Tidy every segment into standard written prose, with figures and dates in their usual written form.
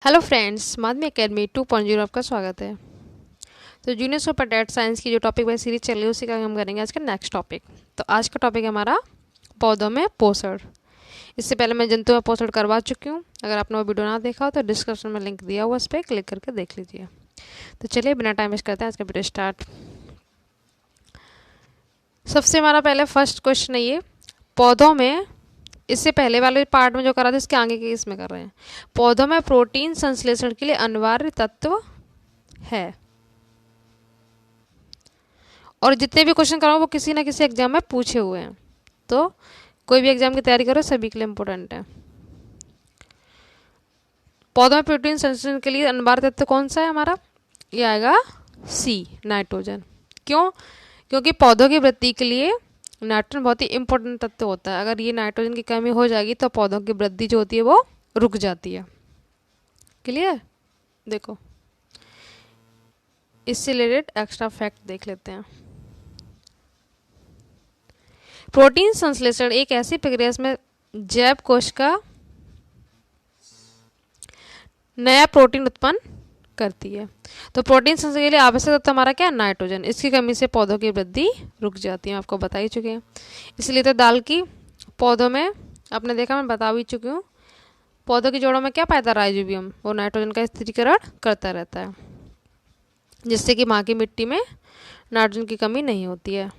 Hello friends, माध्यमिक academy 2.0 आपका स्वागत है। तो जूनियर सुपर टेट साइंस की जो टॉपिक वाइज सीरीज चल रही है उसी का हम करेंगे आज का नेक्स्ट टॉपिक। तो आज का टॉपिक है हमारा पौधों में पोषण। इससे पहले मैं जंतु में पोषण करवा चुकी हूँ। अगर आपने वो वीडियो ना देखा हो तो डिस्क्रिप्शन में लिंक दिया हुआ, उस पर क्लिक करके देख लीजिए। तो चलिए बिना टाइम वेस्ट करते हैं आज का वीडियो स्टार्ट। सबसे हमारा पहले फर्स्ट क्वेश्चन है ये, पौधों में, इससे पहले वाले पार्ट में जो करा था इसके आगे के इसमें कर रहे हैं। पौधों में प्रोटीन संश्लेषण के लिए अनिवार्य तत्व है। और जितने भी क्वेश्चन कराऊँ वो किसी ना किसी एग्जाम में पूछे हुए हैं, तो कोई भी एग्जाम की तैयारी करो सभी के लिए इम्पोर्टेंट है। पौधों में प्रोटीन संश्लेषण के लिए अनिवार्य तत्व कौन सा है हमारा? ये आएगा सी, नाइट्रोजन। क्यों? क्योंकि पौधों की वृद्धि के लिए नाइट्रोजन बहुत ही इंपॉर्टेंट तत्व होता है। अगर ये नाइट्रोजन की कमी हो जाएगी तो पौधों की वृद्धि जो होती है वो रुक जाती है। क्लियर? देखो, इससे रिलेटेड एक्स्ट्रा फैक्ट देख लेते हैं। प्रोटीन संश्लेषण एक ऐसी प्रक्रिया इसमें जैव कोश का नया प्रोटीन उत्पन्न करती है। तो प्रोटीन संश्लेषण के लिए आवश्यक तत्व हमारा क्या है? नाइट्रोजन। इसकी कमी से पौधों की वृद्धि रुक जाती है, आपको बता ही चुके हैं। इसलिए तो दाल की पौधों में आपने देखा, मैं बता भी चुकी हूँ, पौधों की जड़ों में क्या पाया था? राइजोबियम। वो नाइट्रोजन का स्थिरीकरण करता रहता है, जिससे कि माँ की मिट्टी में नाइट्रोजन की कमी नहीं होती है।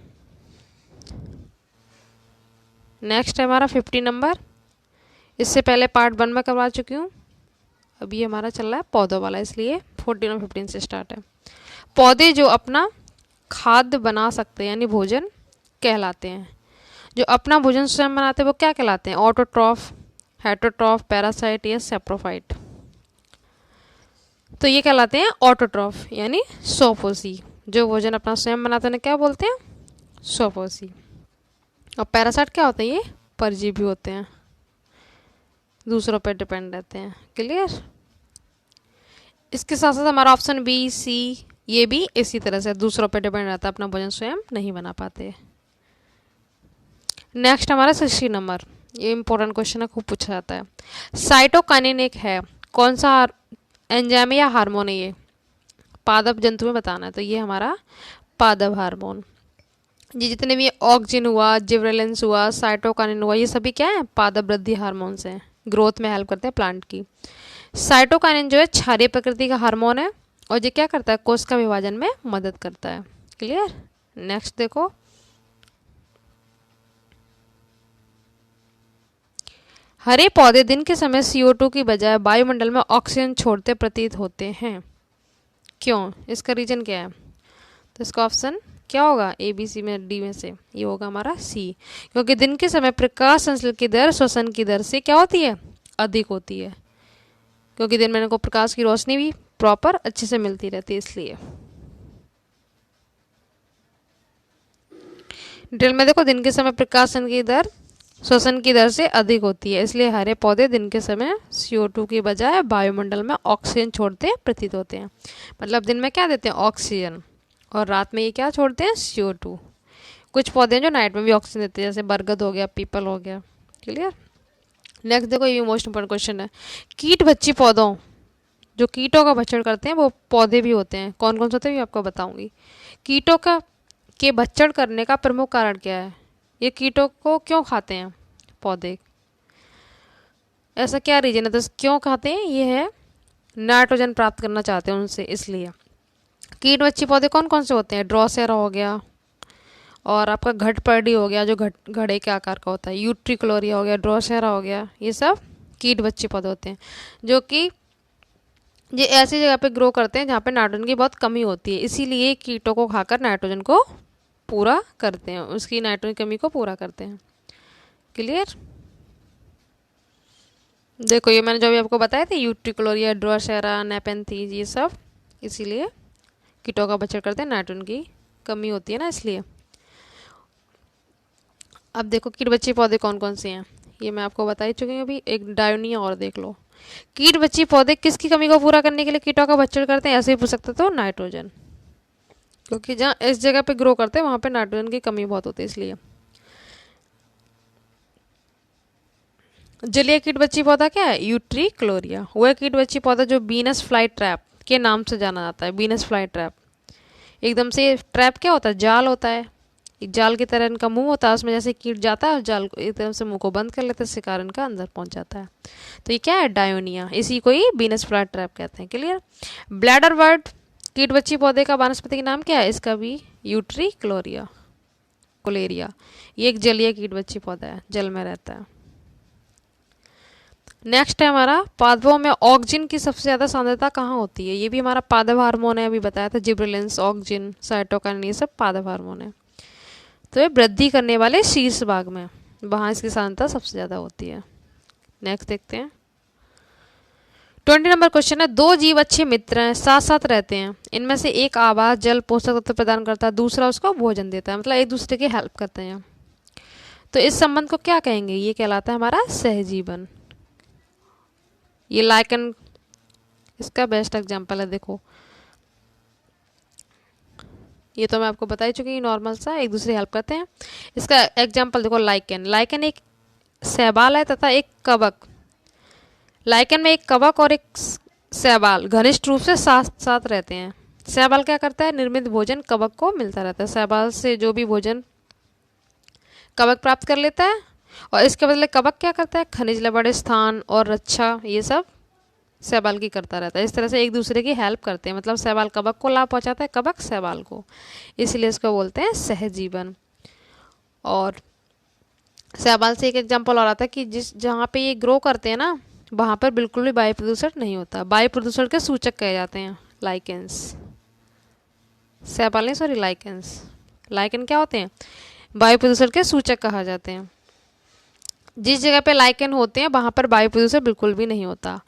नेक्स्ट है हमारा 50 नंबर। इससे पहले पार्ट 1 में करवा चुकी हूँ, अभी हमारा चल रहा है पौधों वाला, इसलिए 14 और 15 से स्टार्ट है। पौधे जो अपना खाद्य बना सकते हैं यानी भोजन कहलाते हैं। जो अपना भोजन स्वयं बनाते हैं वो क्या कहलाते हैं? ऑटोट्रॉफ, हेटरोट्रॉफ, पैरासाइट या सेप्रोफाइट। तो ये कहलाते हैं ऑटोट्रॉफ यानी स्वपोषी। जो भोजन अपना स्वयं बनाते हैं क्या बोलते हैं? स्वपोषी। और पैरासाइट क्या होते हैं? ये परजीवी होते हैं, दूसरों पर डिपेंड रहते हैं। क्लियर? इसके साथ साथ हमारा ऑप्शन बी, सी, ये भी इसी तरह से दूसरों पर डिपेंड रहता है, अपना भोजन स्वयं नहीं बना पाते। नेक्स्ट हमारा 60 नंबर, ये इंपॉर्टेंट क्वेश्चन है, खूब पूछा जाता है। साइटोकाइनिन एक है, कौन सा एंजाइम या हार्मोन है? ये पादप जंतु में बताना है, तो ये हमारा पादप हार्मोन। ये जितने भी ऑक्सिन हुआ, जिबरेलिंस हुआ, साइटोकाइनिन हुआ, ये सभी क्या है? पादप वृद्धि हार्मोन्स हैं, ग्रोथ में हेल्प करते हैं प्लांट की। साइटोकाइनिन जो है क्षारीय प्रकृति का हार्मोन है और ये क्या करता है? कोश का विभाजन में मदद करता है। क्लियर? नेक्स्ट देखो, हरे पौधे दिन के समय CO2 की बजाय वायुमंडल में ऑक्सीजन छोड़ते प्रतीत होते हैं। क्यों? इसका रीजन क्या है? तो इसका ऑप्शन क्या होगा? ABC में, डी में से ये होगा हमारा सी। क्योंकि दिन के समय प्रकाश संश्लेषण की दर श्वसन की दर से क्या होती है? अधिक होती है, क्योंकि दिन में इनको प्रकाश की रोशनी भी प्रॉपर अच्छे से मिलती रहती है। इसलिए डिटेल में देखो, दिन के समय प्रकाशन की दर श्वसन की दर से अधिक होती है, इसलिए हरे पौधे दिन के समय CO2 की बजाय वायुमंडल में ऑक्सीजन छोड़ते प्रतीत होते हैं। मतलब दिन में क्या देते हैं? ऑक्सीजन, और रात में ये क्या छोड़ते हैं? CO2। कुछ पौधे हैं जो नाइट में भी ऑक्सीजन देते हैं, जैसे बरगद हो गया, पीपल हो गया। क्लियर? नेक्स्ट देखो, ये मोस्ट इंपॉर्टेंट क्वेश्चन है। कीट भक्षी पौधों, जो कीटों का भक्षण करते हैं वो पौधे भी होते हैं, कौन कौन से होते हैं ये आपको बताऊंगी। कीटों का के भक्षण करने का प्रमुख कारण क्या है? ये कीटों को क्यों खाते हैं पौधे? ऐसा क्या रीजन है? तो क्यों खाते हैं? ये है नाइट्रोजन प्राप्त करना चाहते हैं उनसे, इसलिए। कीट भक्षी पौधे कौन कौन से होते हैं? ड्रोसेरा हो गया, और आपका घटपर्डी हो गया जो घड़े के आकार का होता है, यूट्रिक्लोरिया हो गया, ड्रोसेरा हो गया, ये सब कीट भक्षी पौधे होते हैं, जो कि ये ऐसी जगह पे ग्रो करते हैं जहाँ पे नाइट्रोजन की बहुत कमी होती है। इसीलिए कीटों को खाकर नाइट्रोजन को पूरा करते हैं, उसकी नाइट्रोजन कमी को पूरा करते हैं। क्लियर? देखो, ये मैंने जो भी आपको बताया था, यूट्रिक्लोरिया, ड्रोसेरा, नेपेंथीज, ये सब इसीलिए कीटों का भक्षण करते हैं, नाइट्रोजन की कमी होती है ना, इसलिए। अब देखो कीट भक्षी पौधे कौन कौन से हैं, ये मैं आपको बता ही चुकी हूँ अभी। एक डायोनिया और देख लो। कीट भक्षी पौधे किसकी कमी को पूरा करने के लिए कीटों का भक्षण करते हैं? ऐसे ही पूछ सकते तो नाइट्रोजन, क्योंकि जहाँ इस जगह पे ग्रो करते हैं वहाँ पे नाइट्रोजन की कमी बहुत होती है, इसलिए। जलीय कीट बच्ची पौधा क्या है? यूट्रिक्लोरिया। वह कीट बच्ची पौधा जो वीनस फ्लाई ट्रैप के नाम से जाना जाता है। वीनस फ्लाई ट्रैप, एकदम से ट्रैप क्या होता है? जाल होता है, एक जाल की तरह इनका मुंह होता है, उसमें जैसे कीट जाता है उस जाल को एकदम से मुंह को बंद कर लेते हैं, शिकार इनका अंदर पहुंच जाता है। तो ये क्या है? डायोनिया। इसी को ही वीनस फ्लाई ट्रैप कहते हैं। क्लियर? ब्लैडर वर्ड कीट बच्ची पौधे का वानस्पतिक नाम क्या है? इसका भी यूट्रिक्लोरिया कोलेरिया। ये एक जलीय कीट बच्ची पौधा है, जल में रहता है। नेक्स्ट है हमारा पादपों में ऑक्सिन की सबसे ज़्यादा सांद्रता कहाँ होती है? ये भी हमारा पादप हार्मोन है, अभी बताया था, जिब्रेलिन्स, ऑक्सिन, साइटोकाइनिन, ये सब पादप हार्मोन है। तो ये वृद्धि करने वाले शीर्ष भाग में, वहाँ इसकी सांद्रता सबसे ज़्यादा होती है। नेक्स्ट देखते हैं 20 नंबर क्वेश्चन है, दो जीव अच्छे मित्र हैं, साथ साथ रहते हैं, इनमें से एक आवास जल पोषक तत्व प्रदान करता है, दूसरा उसको भोजन देता है, मतलब एक दूसरे की हेल्प करते हैं। तो इस संबंध को क्या कहेंगे? ये कहलाता है हमारा सहजीवन। ये लाइकन इसका बेस्ट एग्जाम्पल है। देखो ये तो मैं आपको बता ही चुकी हूँ, नॉर्मल सा एक दूसरे हेल्प करते हैं। इसका एग्जाम्पल देखो, लाइकन। लाइकन एक शैवाल है तथा एक कवक। लाइकन में एक कवक और एक शैवाल घनिष्ठ रूप से साथ साथ रहते हैं। शैवाल क्या करता है? निर्मित भोजन कवक को मिलता रहता है। शैवाल से जो भी भोजन कवक प्राप्त कर लेता है, और इसके बदले कवक क्या करता है? खनिज लवण, स्थान और रक्षा, ये सब शैवाल की करता रहता है। इस तरह से एक दूसरे की हेल्प करते हैं, मतलब शैवाल कवक को लाभ पहुंचाता है, कवक शैवाल को, इसलिए इसको बोलते हैं सहजीवन। और शैवाल से एक एग्जांपल और आता है कि जहाँ पे ये ग्रो करते हैं ना, वहाँ पर बिल्कुल भी वायु प्रदूषण नहीं होता। वायु प्रदूषण के सूचक कहे जाते हैं लाइकेंस। शैवाल नहीं, सॉरी, लाइकेंस। लाइकेन क्या होते हैं? वायु प्रदूषण के सूचक कहा जाते हैं। जिस जगह पे लाइकेन होते हैं वहाँ पर वायु प्रदूषण बिल्कुल भी नहीं होता,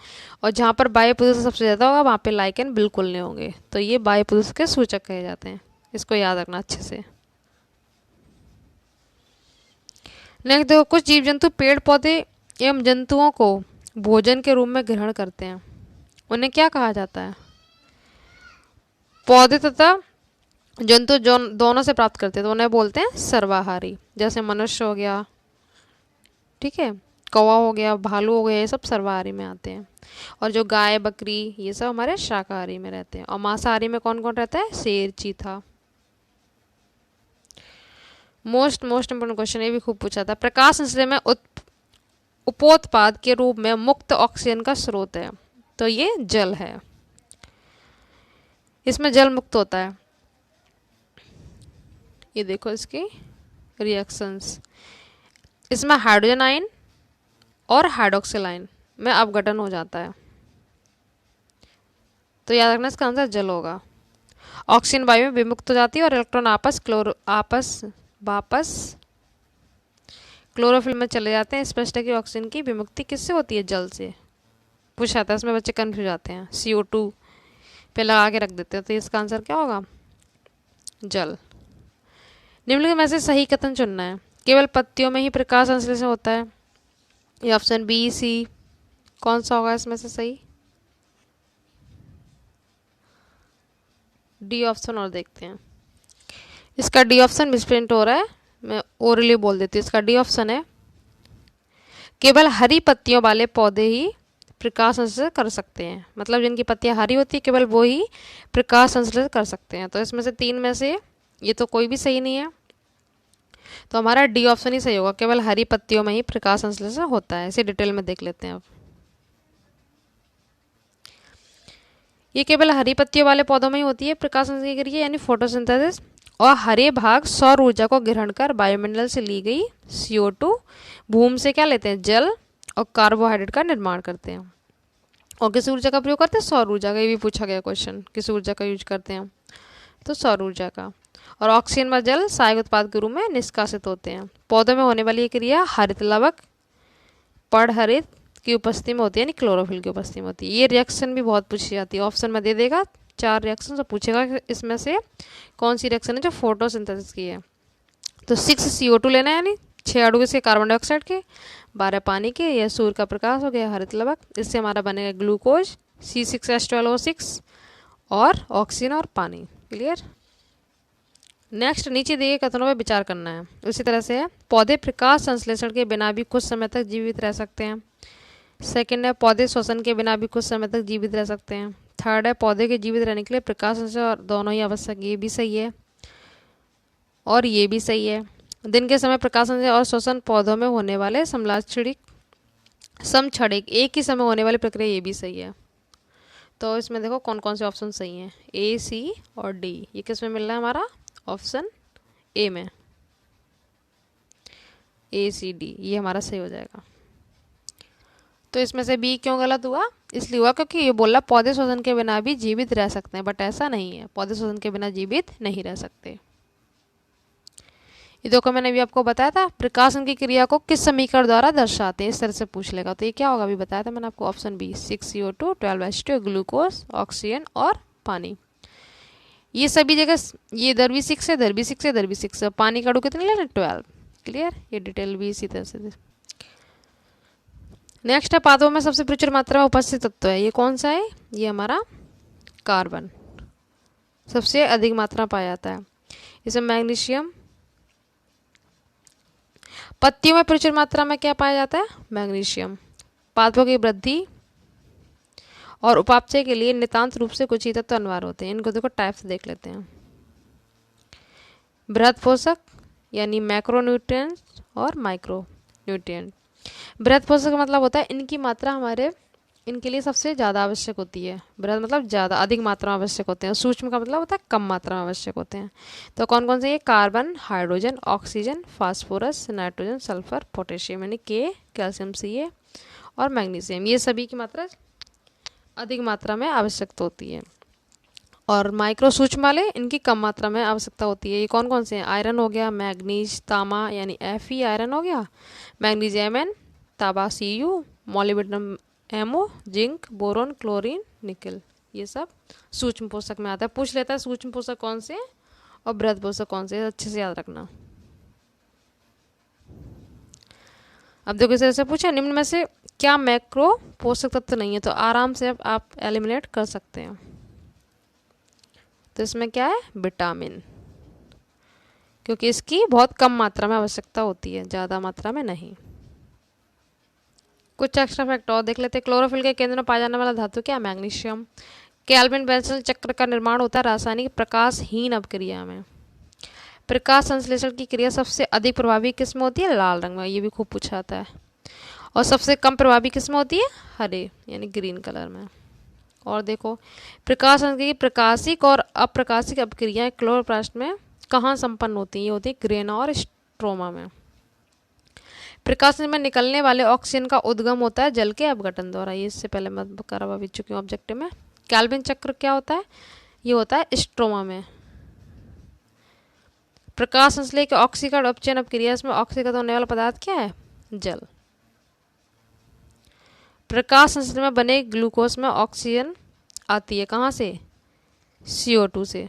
और जहाँ पर वायु प्रदूषण सबसे ज़्यादा होगा वहाँ पे लाइकेन बिल्कुल नहीं होंगे। तो ये वायु प्रदूषण के सूचक कहे जाते हैं, इसको याद रखना अच्छे से। नेक्स्ट देखो, कुछ जीव जंतु पेड़ पौधे एवं जंतुओं को भोजन के रूप में ग्रहण करते हैं, उन्हें क्या कहा जाता है? पौधे तथा जंतु जो दोनों से प्राप्त करते हैं तो उन्हें बोलते हैं सर्वाहारी। जैसे मनुष्य हो गया, ठीक है, कौवा हो गया, भालू हो गया, ये सब सर्वाहारी में आते हैं। और जो गाय, बकरी, ये सब हमारे शाकाहारी में रहते हैं। और मांसाहारी में कौन कौन रहता है? शेर, चीता। मोस्ट इम्पोर्टेंट क्वेश्चन, ये भी खूब पूछा था। प्रकाश संश्लेषण में उपोत्पाद के रूप में मुक्त ऑक्सीजन का स्रोत है, तो ये जल है, इसमें जल मुक्त होता है। ये देखो इसकी रिएक्शंस, इसमें हाइड्रोजन आयन और हाइड्रोक्सिल आयन में अपघटन हो जाता है, तो याद रखना इसका आंसर जल होगा। ऑक्सीजन वायु में विमुक्त हो जाती है और इलेक्ट्रॉन वापस क्लोरोफिल में चले जाते हैं। स्पष्ट है कि ऑक्सीजन की विमुक्ति किससे होती है? जल से। पूछा था, इसमें बच्चे कंफ्यूज जाते हैं, CO2 पे लगा के रख देते हैं, तो इसका आंसर क्या होगा? जल। निम्नलिखित में से सही कथन चुनना है। केवल पत्तियों में ही प्रकाश संश्लेषण होता है। ये ऑप्शन बी, सी, कौन सा होगा इसमें से सही? डी ऑप्शन, और देखते हैं। इसका डी ऑप्शन मिसप्रिंट हो रहा है, मैं ओरली बोल देती हूँ। इसका डी ऑप्शन है, केवल हरी पत्तियों वाले पौधे ही प्रकाश संश्लेषण कर सकते हैं, मतलब जिनकी पत्तियां हरी होती है केवल वो ही प्रकाश संश्लेषण कर सकते हैं। तो इसमें से तीन में से ये तो कोई भी सही नहीं है, तो हमारा डी ऑप्शन ही सही होगा, केवल हरी पत्तियों में ही प्रकाश संश्लेषण होता है। इसे डिटेल में देख लेते हैं अब। ये केवल हरी पत्तियों वाले पौधों में ही होती है प्रकाश संश्लेषण की क्रिया, यानी फोटोसिंथेसिस, और हरे भाग सौर ऊर्जा को ग्रहण कर वायुमंडल से ली गई CO2 भूमि से क्या लेते हैं? जल और कार्बोहाइड्रेट का निर्माण करते हैं। और किस ऊर्जा का प्रयोग करते हैं? सौर ऊर्जा का। ये भी पूछा गया क्वेश्चन, किस ऊर्जा का यूज करते हैं? तो सौर ऊर्जा का। और ऑक्सीजन व जल सहायक उत्पाद के रूप में निष्कासित होते हैं। पौधों में होने वाली ये क्रिया हरित लवक पड़हरित की उपस्थिति में होती है, यानी क्लोरोफिल की उपस्थिति में होती है। ये रिएक्शन भी बहुत पूछी जाती है, ऑप्शन में दे देगा 4 रिएक्शन, तो पूछेगा कि इसमें से कौन सी रिएक्शन है जो फोटोसिंथेसिस की है। तो 6 CO2 लेना है, यानी 6 अणु इसके कार्बन डाइऑक्साइड के, 12 पानी के, यह सूर्य का प्रकाश हो गया हरित लवक, इससे हमारा बनेगा ग्लूकोज C6H12O6 और ऑक्सीजन और पानी। क्लियर? नेक्स्ट, नीचे दिए गए कथनों पर विचार करना है। उसी तरह से है, पौधे प्रकाश संश्लेषण के बिना भी कुछ समय तक जीवित रह सकते हैं। सेकंड है, पौधे श्वसन के बिना भी कुछ समय तक जीवित रह सकते हैं। थर्ड है, पौधे के जीवित रहने के लिए प्रकाश संश्लेषण दोनों ही आवश्यक। ये भी सही है और ये भी सही है। दिन के समय प्रकाश संश्लेषण और श्वसन पौधों में होने वाले समक्षणिक एक ही समय होने वाली प्रक्रिया, ये भी सही है। तो इसमें देखो कौन कौन से ऑप्शन सही हैं, ए, सी और डी। ये किस में मिल रहा है हमारा? ऑप्शन ए में, ए, सी, डी, ये हमारा सही हो जाएगा। तो इसमें से बी क्यों गलत हुआ? इसलिए हुआ क्योंकि ये बोला पौधे श्वसन के बिना भी जीवित रह सकते हैं, बट ऐसा नहीं है, पौधे श्वसन के बिना जीवित नहीं रह सकते। ये देखो मैंने भी आपको बताया था, प्रकाशन की क्रिया को किस समीकरण द्वारा दर्शाते हैं, इस तरह से पूछ लेगा। तो ये क्या होगा अभी बताया था मैंने आपको, option B, 6CO2, 12H2, glucose, oxygen और पानी। ये सभी जगह, ये इधर भी 6 है, इधर भी 6 है, इधर भी 6 है। पानी का अणु कितने ले रहे हैं? 12। क्लियर? ये डिटेल भी इसी तरह से। नेक्स्ट है, पादपों में सबसे प्रचुर मात्रा में उपस्थित तत्व है, ये कौन सा है? ये हमारा कार्बन सबसे अधिक मात्रा में पाया जाता है। इसमें मैग्नीशियम। पत्तियों में प्रचुर मात्रा में क्या पाया जाता है? मैग्नीशियम। पादपों की वृद्धि और उपापचय के लिए नितांत रूप से कुछ ही तत्व अनिवार्य होते हैं। इनको देखो टाइप्स देख लेते हैं। बृहद पोषक यानी मैक्रोन्यूट्रिएंट्स और माइक्रो न्यूट्रिएंट। बृहद पोषक का मतलब होता है इनकी मात्रा हमारे इनके लिए सबसे ज़्यादा आवश्यक होती है। बृहद मतलब ज़्यादा, अधिक मात्रा में आवश्यक होते हैं। सूक्ष्म का मतलब होता है कम मात्रा में आवश्यक होते हैं। तो कौन कौन से? ये carbon, hydrogen, oxygen, phosphorus, nitrogen, sulphur, potassium यानी के, कैल्शियम, Ca और मैग्नीशियम, ये सभी की मात्रा अधिक मात्रा में आवश्यकता होती है। और माइक्रो सूक्ष्म वाले इनकी कम मात्रा में आवश्यकता होती है। ये कौन कौन से हैं? आयरन हो गया, मैग्नीज, तामा यानी Fe आयरन हो गया, मैग्नीज Mn, तांबा Cu, molybdenum MO, zinc, boron, chlorine, निकल, ये सब सूक्ष्म पोषक में आता है। पूछ लेता है सूक्ष्म पोषक कौन से और बृहद पोषक कौन से, अच्छे से याद रखना। अब देखो इसे पूछा, निम्न में से क्या मैक्रो पोषक तत्व नहीं है? तो आराम से आप एलिमिनेट कर सकते हैं। तो इसमें क्या है? विटामिन, क्योंकि इसकी बहुत कम मात्रा में आवश्यकता होती है, ज़्यादा मात्रा में नहीं। कुछ एक्स्ट्रा फैक्ट और देख लेते हैं। क्लोरोफिल के केंद्र में पाया जाने वाला धातु क्या? मैग्नीशियम। केल्विन बेंसल चक्र का निर्माण होता है रासायनिक प्रकाशहीन अपक्रिया में। प्रकाश संश्लेषण की क्रिया सबसे अधिक प्रभावी किस में होती है? लाल रंग में, ये भी खूब पूछा जाता है। और सबसे कम प्रभावी किस में होती है? हरे यानी ग्रीन कलर में। और देखो प्रकाश की प्रकाशिक और अप्रकाशिक अपक्रियाएं क्लोरोप्लास्ट में कहाँ संपन्न होती हैं? ये होती है ग्रेना और स्ट्रोमा में। प्रकाश में निकलने वाले ऑक्सीजन का उद्गम होता है जल के अपघटन द्वारा, ये इससे पहले मैं करवा भी चुकी हूँ ऑब्जेक्टिव में। केल्विन चक्र क्या होता है? ये होता है स्ट्रोमा में। प्रकाश संश्लेषण के ऑक्सीकरण अपचयन अपक्रिया, इसमें ऑक्सीकृत होने वाला पदार्थ क्या है? जल। प्रकाश संश्लेषण में बने ग्लूकोज में ऑक्सीजन आती है कहाँ से? CO2 से।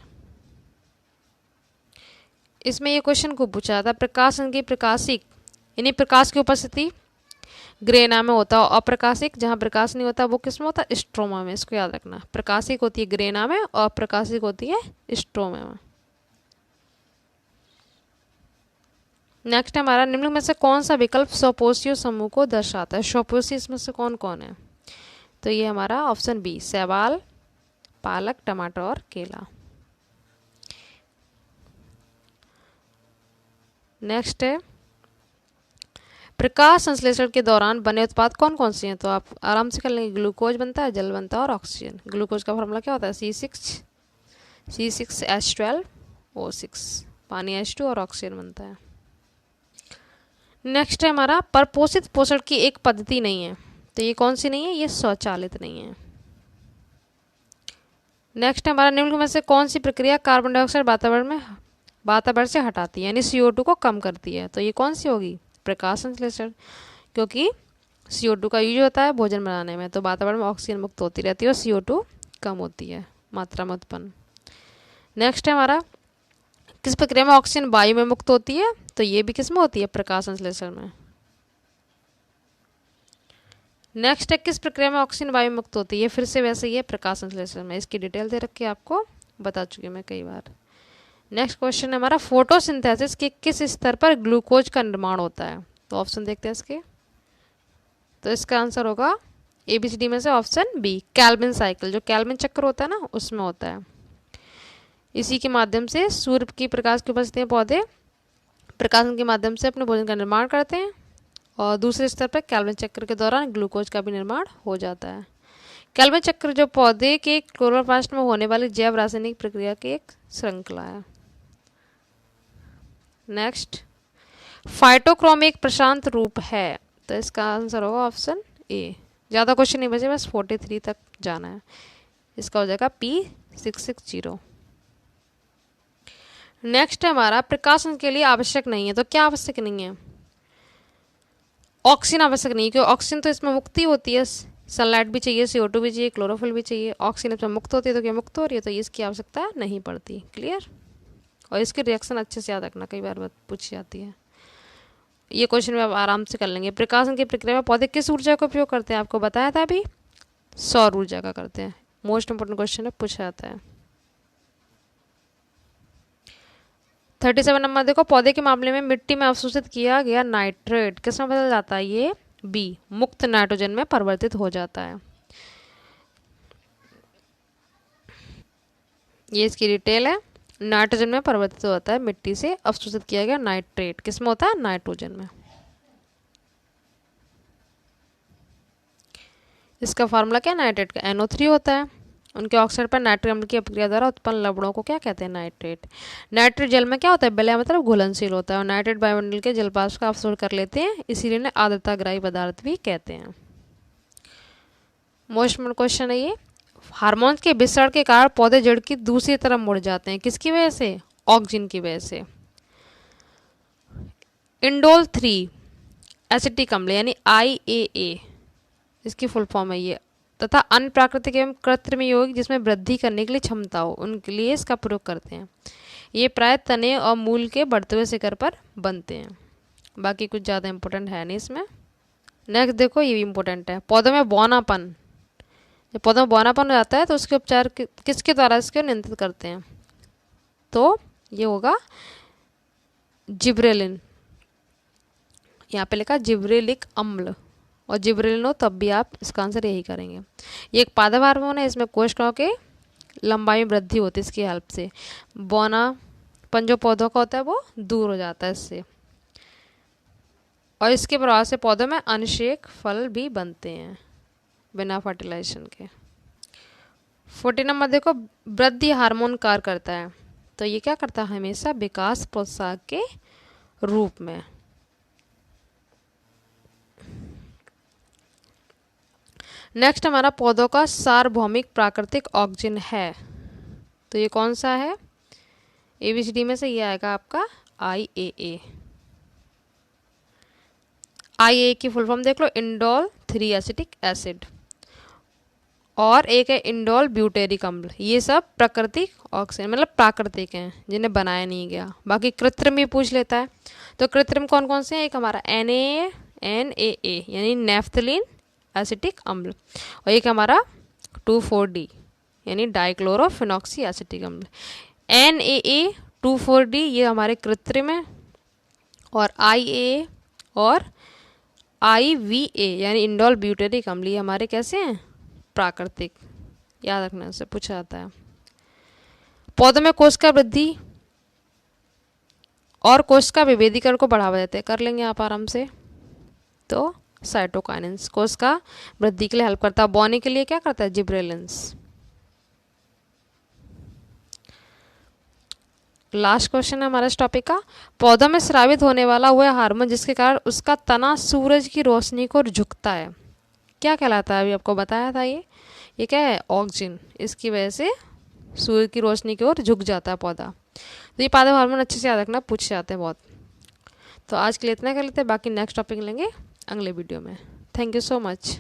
इसमें ये क्वेश्चन को पूछा जाता है, प्रकाश की प्रकाशिक यानी प्रकाश की उपस्थिति ग्रेना में होता है, अप्रकाशिक जहाँ प्रकाश नहीं होता वो किस में होता है? स्ट्रोमा में। इसको याद रखना, प्रकाशिक होती है ग्रेना में और अप्रकाशिक होती है स्ट्रोमा में। नेक्स्ट हमारा, निम्न में से कौन सा विकल्प स्वपोषीय समूह को दर्शाता है? स्वपोषी इसमें से कौन कौन है? तो ये हमारा ऑप्शन बी, शैवाल, पालक, टमाटर और केला। नेक्स्ट है, प्रकाश संश्लेषण के दौरान बने उत्पाद कौन कौन से हैं? तो आप आराम से कर लेंगे। ग्लूकोज बनता है, जल बनता है और ऑक्सीजन। ग्लूकोज का फॉर्मूला क्या होता है? C6H12O6, पानी H2 और ऑक्सीजन बनता है। नेक्स्ट है हमारा, परपोषित पोषण की एक पद्धति नहीं है, तो ये कौन सी नहीं है? ये स्वचालित नहीं है। नेक्स्ट हमारा, निम्न में से कौन सी प्रक्रिया कार्बन डाइऑक्साइड वातावरण से हटाती है यानी CO2 को कम करती है? तो ये कौन सी होगी? प्रकाश संश्लेषण, क्योंकि CO2 का यूज होता है भोजन बनाने में, तो वातावरण में ऑक्सीजन मुक्त होती रहती है और CO2 कम होती है मात्रा में उत्पन्न। नेक्स्ट है हमारा, किस प्रक्रिया में ऑक्सीजन वायु में मुक्त होती है? तो ये भी किस में होती है? प्रकाश संश्लेषण में। नेक्स्ट है, किस प्रक्रिया में ऑक्सीजन वायु मुक्त होती है? फिर से वैसे ही है, प्रकाश संश्लेषण में। इसकी डिटेल दे रखी है, आपको बता चुकी मैं कई बार। नेक्स्ट क्वेश्चन है हमारा, फोटोसिंथेसिस के किस स्तर पर ग्लूकोज का निर्माण होता है? तो ऑप्शन देखते हैं इसके। तो इसका आंसर होगा ABCD में से ऑप्शन बी, कैल्विन साइकिल। जो कैल्विन चक्र होता है ना, उसमें होता है। इसी के माध्यम से सूर्य की प्रकाश की उपस्थिति में पौधे प्रकाशन के माध्यम से अपने भोजन का निर्माण करते हैं, और दूसरे स्तर पर कैल्विन चक्र के दौरान ग्लूकोज का भी निर्माण हो जाता है। कैल्विन चक्र जो पौधे के क्लोरोप्लास्ट में होने वाली जैव रासायनिक प्रक्रिया की एक श्रृंखला है। नेक्स्ट, फाइटोक्रोम एक प्रशांत रूप है। तो इसका आंसर होगा ऑप्शन ए। ज़्यादा क्वेश्चन नहीं बचे, बस 43 तक जाना है। इसका हो जाएगा P660। नेक्स्ट है हमारा, प्रकाशन के लिए आवश्यक नहीं है। तो क्या आवश्यक नहीं है? ऑक्सीजन आवश्यक नहीं है, क्योंकि ऑक्सीजन तो इसमें मुक्ति होती है। सनलाइट भी चाहिए, CO2 भी चाहिए, क्लोरोफिल भी चाहिए। ऑक्सीजन इसमें मुक्त होती है, तो क्या मुक्त हो रही है? तो इसकी आवश्यकता नहीं पड़ती। क्लियर? और इसकी रिएक्शन अच्छे से याद रखना, कई बार बात पूछी जाती है। ये क्वेश्चन में आप आराम से कर लेंगे। प्रकाशन की प्रक्रिया में पौधे किस ऊर्जा का उपयोग करते हैं? आपको बताया था अभी, सौर ऊर्जा का करते हैं। मोस्ट इंपोर्टेंट क्वेश्चन है, पूछा जाता है। 37 नंबर देखो, पौधे के मामले में मिट्टी में अवशोषित किया गया नाइट्रेट किस में बदल जाता है? ये बी, मुक्त नाइट्रोजन में परिवर्तित हो जाता है। ये इसकी डिटेल है। नाइट्रोजन में परिवर्तित होता है, मिट्टी से अवशोषित किया गया नाइट्रेट किस में होता है? नाइट्रोजन में। इसका फार्मूला क्या है? नाइट्रेट का NO3 होता है। उनके ऑक्साइड पर नाइट्रिक अम्ल की अपक्रिया द्वारा उत्पन्न लवणों को क्या कहते हैं? नाइट्रेट। नाइट्रेट जल में क्या होता है? विलय मतलब घुलनशील होता है, और नाइट्रेट वायुमंडल के जलवाष्प का अवशोषण कर लेते हैं, इसीलिए इन्हें आर्द्रताग्राही पदार्थ भी कहते हैं। मोस्ट इम्पोर्टेंट क्वेश्चन है ये। हार्मोन्स के विसरण के कारण पौधे जड़ की दूसरी तरफ मुड़ जाते हैं, किसकी वजह से? ऑक्सिन की वजह से। इंडोल 3 एसिटिक अम्ल यानी IAA, इसकी फुल फॉर्म है ये, तथा अन्य प्राकृतिक एवं कृत्रिम यौगिक जिसमें वृद्धि करने के लिए क्षमता हो, उनके लिए इसका प्रयोग करते हैं। ये प्राय तने और मूल के बढ़ते हुए शिखर पर बनते हैं। बाकी कुछ ज़्यादा इंपॉर्टेंट है नहीं इसमें। नेक्स्ट देखो, ये भी इंपॉर्टेंट है। पौधों में बौनापन, जब पौधों में बौनापन हो जाता है तो उसके उपचार किसके द्वारा इसके नियंत्रित करते हैं? तो ये होगा जिब्रेलिन। यहाँ पे लिखा जिब्रेलिक अम्ल, और जिब्रेलिन हो तब भी आप इसका आंसर यही करेंगे। ये एक पादप हार्मोन है, इसमें कोशिकाओं के लंबाई में वृद्धि होती है इसकी हेल्प से। बौनापन जो पौधों का होता है वो दूर हो जाता है इससे, और इसके प्रभाव से पौधों में अनिषेक फल भी बनते हैं बिना फर्टिलाइजेशन के। 40 नंबर देखो, वृद्धि हार्मोन कार्य करता है। तो ये क्या करता है? हमेशा विकास प्रोत्साहक के रूप में। नेक्स्ट हमारा, पौधों का सार्वभौमिक प्राकृतिक ऑक्सीजन है। तो ये कौन सा है? ABCD में से ये आएगा आपका IAA। IAA की फुल फॉर्म देख लो, इंडोल 3 एसिटिक एसिड, और एक है इंडोल ब्यूटेरिक अम्ल। ये सब प्राकृतिक ऑक्सीजन मतलब प्राकृतिक हैं, जिन्हें बनाया नहीं गया। बाकी कृत्रिम भी पूछ लेता है। तो कृत्रिम कौन कौन से हैं? एक हमारा NaA यानी नेफ्थलीन एसिटिक अम्ल, और एक हमारा 2,4-D यानी डाइक्लोरोफिनॉक्सी एसिटिक अम्ल। NaA 2,4-D ये हमारे कृत्रिम है, और IAA और IVA यानी इंडोल ब्यूटेरिक अम्ल ये हमारे कैसे हैं? प्राकृतिक। याद रखने से पूछा जाता है। पौधों में कोशिका वृद्धि और कोशिका विभेदीकरण को बढ़ावा देते हैं, कर लेंगे आप आराम से। तो साइटोकाइनेंस कोशिका वृद्धि के लिए हेल्प करता है, बोने के लिए क्या करता है? जिब्रेलिन्स। लास्ट क्वेश्चन है हमारा इस टॉपिक का, पौधों में स्रावित होने वाला वह हार्मोन जिसके कारण उसका तना सूरज की रोशनी को झुकता है, क्या कहलाता है? अभी आपको बताया था ये क्या है? ऑक्सीजन। इसकी वजह से सूर्य की रोशनी की ओर झुक जाता है पौधा। तो ये पादप हार्मोन अच्छे से याद रखना, पूछे जाते हैं बहुत। तो आज के लिए इतना कर लेते हैं, बाकी नेक्स्ट टॉपिक लेंगे अगले वीडियो में। Thank you so much.